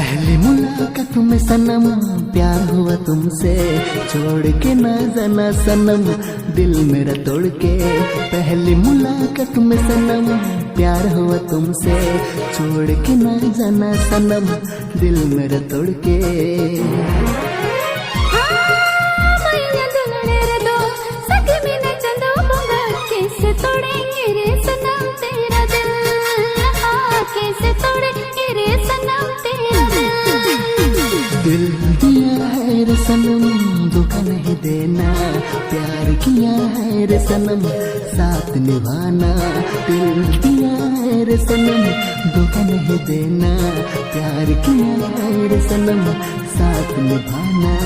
पहली मुलाकात में सनम प्यार हुआ तुमसे, छोड़ के ना जाना सनम दिल मेरा तोड़ के। पहली मुलाकात में सनम प्यार हुआ तुमसे, छोड़ के ना जाना सनम दिल मेरा तोड़ के। दिल दिया है रे सनम धोखा नहीं देना, प्यार किया है रे सनम साथ निभाना। दिल दिया है रे सनम धोखा नहीं देना, प्यार किया है रे सनम साथ निभाना।